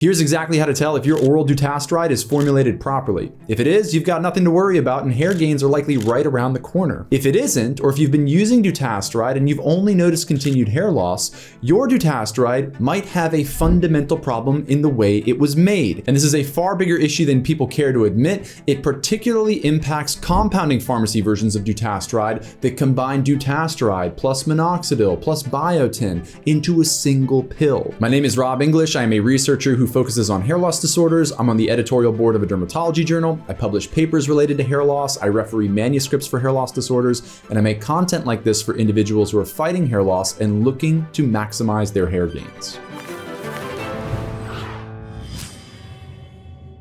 Here's exactly how to tell if your oral Dutasteride is formulated properly. If it is, you've got nothing to worry about and hair gains are likely right around the corner. If it isn't, or if you've been using Dutasteride and you've only noticed continued hair loss, your Dutasteride might have a fundamental problem in the way it was made. And this is a far bigger issue than people care to admit. It particularly impacts compounding pharmacy versions of Dutasteride that combine Dutasteride plus minoxidil plus biotin into a single pill. My name is Rob English. I am a researcher who focuses on hair loss disorders. I'm on the editorial board of a dermatology journal. I publish papers related to hair loss. I referee manuscripts for hair loss disorders, and I make content like this for individuals who are fighting hair loss and looking to maximize their hair gains.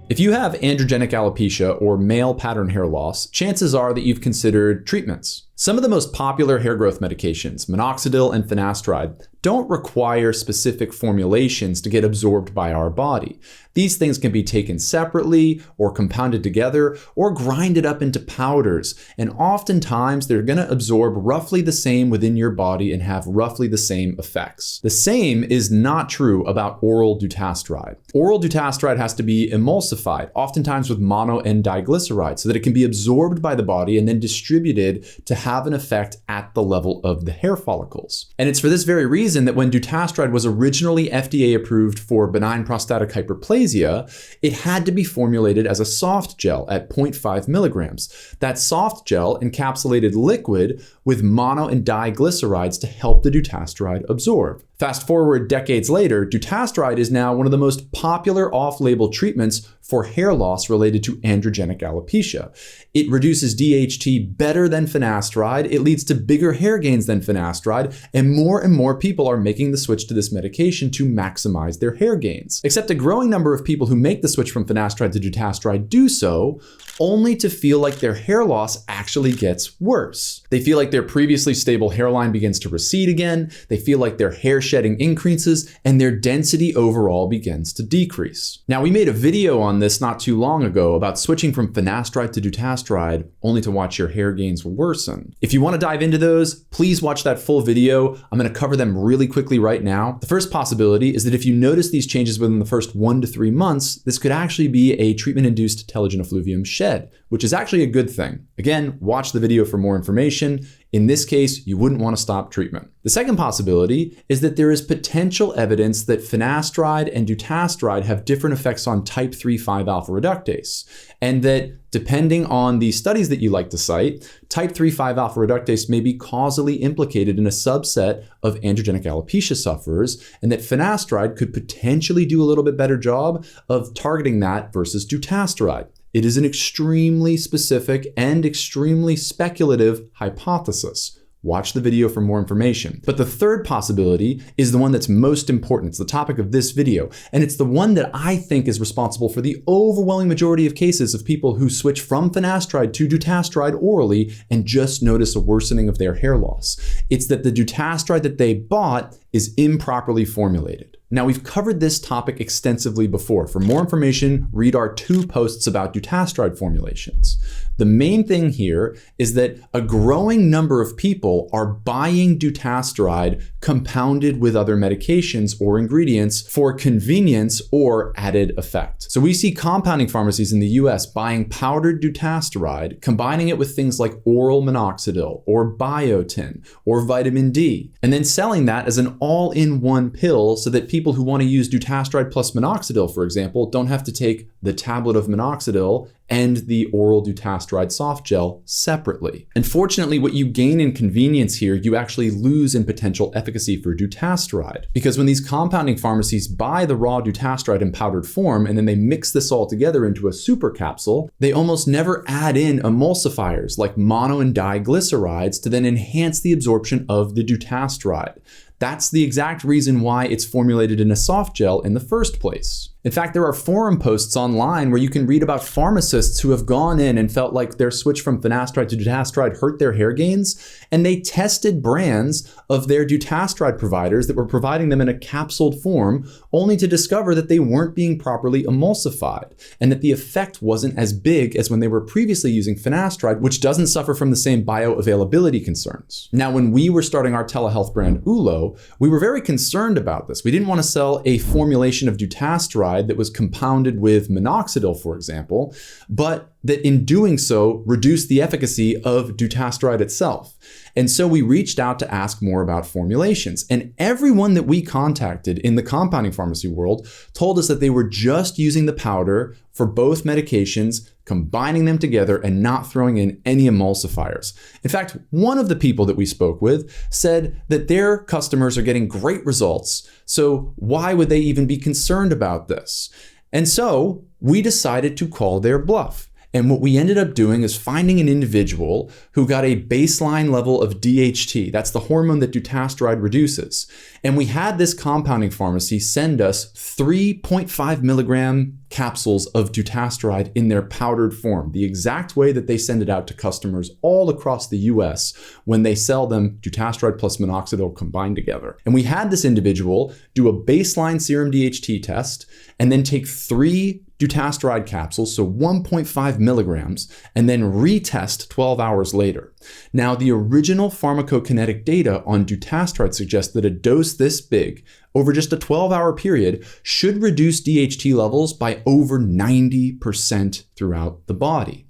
If you have androgenic alopecia or male pattern hair loss, chances are that you've considered treatments. Some of the most popular hair growth medications, minoxidil and finasteride, don't require specific formulations to get absorbed by our body. These things can be taken separately or compounded together or grinded up into powders. And oftentimes they're going to absorb roughly the same within your body and have roughly the same effects. The same is not true about oral Dutasteride. Oral Dutasteride has to be emulsified, oftentimes with mono and diglyceride, so that it can be absorbed by the body and then distributed to have an effect at the level of the hair follicles. And it's for this very reason that when Dutasteride was originally FDA approved for benign prostatic hyperplasia, it had to be formulated as a soft gel at 0.5 milligrams. That soft gel encapsulated liquid with mono and diglycerides to help the Dutasteride absorb. Fast forward decades later, Dutasteride is now one of the most popular off-label treatments for hair loss related to androgenic alopecia. It reduces DHT better than finasteride, it leads to bigger hair gains than finasteride, and more people are making the switch to this medication to maximize their hair gains. Except a growing number of people who make the switch from finasteride to Dutasteride do so only to feel like their hair loss actually gets worse. They feel like their previously stable hairline begins to recede again, they feel like their hair shedding increases, and their density overall begins to decrease. Now, we made a video on this not too long ago about switching from finasteride to Dutasteride only to watch your hair gains worsen. If you want to dive into those, please watch that full video. I'm going to cover them really quickly right now. The first possibility is that if you notice these changes within the first 1 to 3 months, this could actually be a treatment-induced telogen effluvium shed, which is actually a good thing. Again, watch the video for more information. In this case, you wouldn't want to stop treatment. The second possibility is that there is potential evidence that finasteride and Dutasteride have different effects on type 3,5-alpha reductase, and that depending on the studies that you like to cite, type 3,5-alpha reductase may be causally implicated in a subset of androgenic alopecia sufferers, and that finasteride could potentially do a little bit better job of targeting that versus Dutasteride. It is an extremely specific and extremely speculative hypothesis. Watch the video for more information. But the third possibility is the one that's most important. It's the topic of this video, and it's the one that I think is responsible for the overwhelming majority of cases of people who switch from finasteride to Dutasteride orally and just notice a worsening of their hair loss. It's that the Dutasteride that they bought is improperly formulated. Now, we've covered this topic extensively before. For more information, read our 2 posts about Dutasteride formulations. The main thing here is that a growing number of people are buying Dutasteride compounded with other medications or ingredients for convenience or added effect. So we see compounding pharmacies in the US buying powdered Dutasteride, combining it with things like oral minoxidil or biotin or vitamin D, and then selling that as an all-in-one pill so that people who want to use Dutasteride plus minoxidil, for example, don't have to take the tablet of minoxidil and the oral Dutasteride soft gel separately. Unfortunately, what you gain in convenience here, you actually lose in potential efficacy for Dutasteride. Because when these compounding pharmacies buy the raw Dutasteride in powdered form and then they mix this all together into a super capsule, they almost never add in emulsifiers like mono and diglycerides to then enhance the absorption of the Dutasteride. That's the exact reason why it's formulated in a soft gel in the first place. In fact, there are forum posts online where you can read about pharmacists who have gone in and felt like their switch from finasteride to Dutasteride hurt their hair gains, and they tested brands of their Dutasteride providers that were providing them in a capsuled form, only to discover that they weren't being properly emulsified, and that the effect wasn't as big as when they were previously using finasteride, which doesn't suffer from the same bioavailability concerns. Now, when we were starting our telehealth brand Ulo, ago, we were very concerned about this. We didn't want to sell a formulation of dutasteride that was compounded with minoxidil, for example, but that in doing so reduced the efficacy of dutasteride itself. And so we reached out to ask more about formulations. And everyone that we contacted in the compounding pharmacy world told us that they were just using the powder for both medications, combining them together and not throwing in any emulsifiers. In fact, one of the people that we spoke with said that their customers are getting great results. So why would they even be concerned about this? And so we decided to call their bluff. And what we ended up doing is finding an individual who got a baseline level of DHT. That's the hormone that dutasteride reduces. And we had this compounding pharmacy send us 3.5 milligram capsules of dutasteride in their powdered form, the exact way that they send it out to customers all across the US when they sell them dutasteride plus minoxidil combined together. And we had this individual do a baseline serum DHT test and then take 3 dutasteride capsules, so 1.5 milligrams, and then retest 12 hours later. Now, the original pharmacokinetic data on dutasteride suggests that a dose this big over just a 12-hour period should reduce DHT levels by over 90% throughout the body.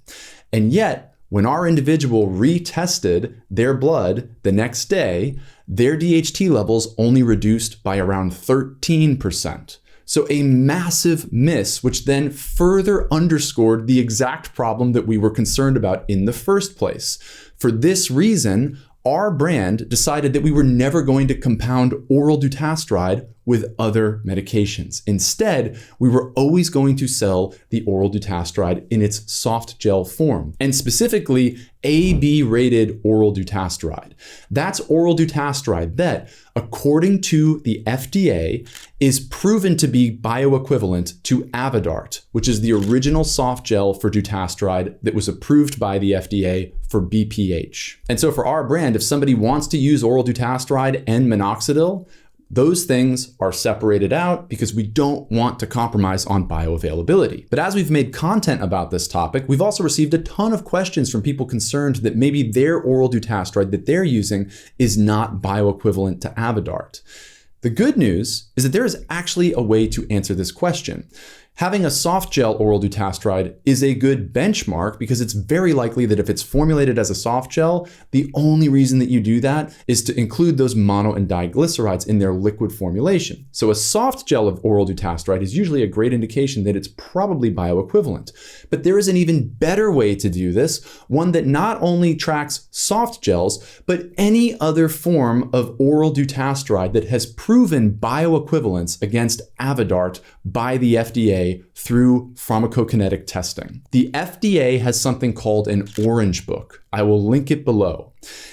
And yet, when our individual retested their blood the next day, their DHT levels only reduced by around 13%. So a massive miss, which then further underscored the exact problem that we were concerned about in the first place. For this reason, our brand decided that we were never going to compound oral dutasteride with other medications. Instead, we were always going to sell the oral dutasteride in its soft gel form, and specifically AB rated oral dutasteride. That's oral dutasteride that, according to the FDA, is proven to be bioequivalent to Avodart, which is the original soft gel for dutasteride that was approved by the FDA for BPH. And so for our brand, if somebody wants to use oral dutasteride and minoxidil, those things are separated out because we don't want to compromise on bioavailability. But as we've made content about this topic, we've also received a ton of questions from people concerned that maybe their oral dutasteride that they're using is not bioequivalent to Avodart. The good news is that there is actually a way to answer this question. Having a soft gel oral dutasteride is a good benchmark because it's very likely that if it's formulated as a soft gel, the only reason that you do that is to include those mono and diglycerides in their liquid formulation. So a soft gel of oral dutasteride is usually a great indication that it's probably bioequivalent. But there is an even better way to do this, one that not only tracks soft gels, but any other form of oral dutasteride that has proven bioequivalence against Avodart by the FDA through pharmacokinetic testing. The FDA has something called an Orange Book. I will link it below.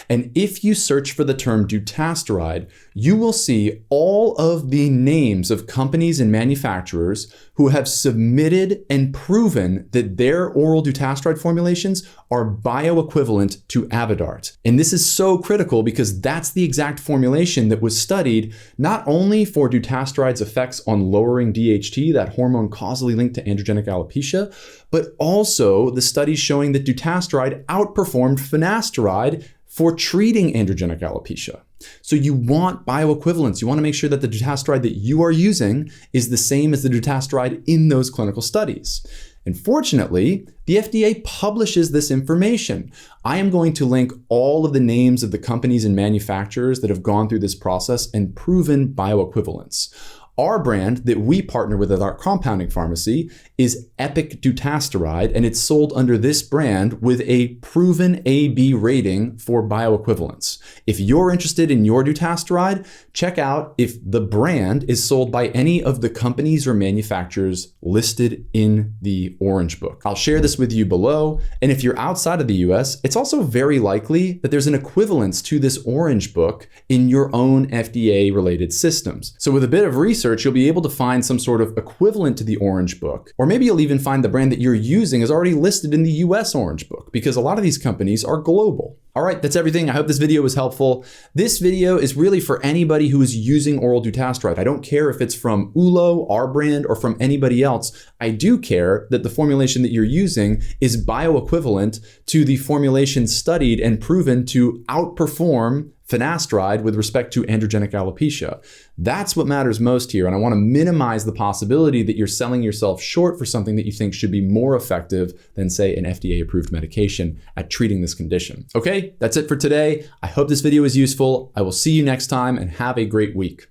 And if you search for the term dutasteride, you will see all of the names of companies and manufacturers who have submitted and proven that their oral dutasteride formulations are bioequivalent to Avodart. And this is so critical because that's the exact formulation that was studied not only for dutasteride effects on lowering DHT, that hormone causally linked to androgenic alopecia, but also the studies showing that dutasteride outperformed finasteride for treating androgenic alopecia. So you want bioequivalence. You want to make sure that the dutasteride that you are using is the same as the dutasteride in those clinical studies. And fortunately, the FDA publishes this information. I am going to link all of the names of the companies and manufacturers that have gone through this process and proven bioequivalence. Our brand that we partner with at our compounding pharmacy is Epic Dutasteride, and it's sold under this brand with a proven AB rating for bioequivalence. If you're interested in your dutasteride, check out if the brand is sold by any of the companies or manufacturers listed in the Orange Book. I'll share this with you below, and if you're outside of the US, it's also very likely that there's an equivalence to this Orange Book in your own FDA-related systems. So with a bit of research, you'll be able to find some sort of equivalent to the Orange Book, or maybe you'll even find the brand that you're using is already listed in the US Orange Book, because a lot of these companies are global. All right, that's everything. I hope this video was helpful. This video is really for anybody who is using oral dutasteride. I don't care if it's from Ulo, our brand, or from anybody else. I do care that the formulation that you're using is bioequivalent to the formulation studied and proven to outperform finasteride with respect to androgenic alopecia. That's what matters most here, and I want to minimize the possibility that you're selling yourself short for something that you think should be more effective than, say, an FDA-approved medication at treating this condition. Okay, that's it for today. I hope this video was useful. I will see you next time, and have a great week.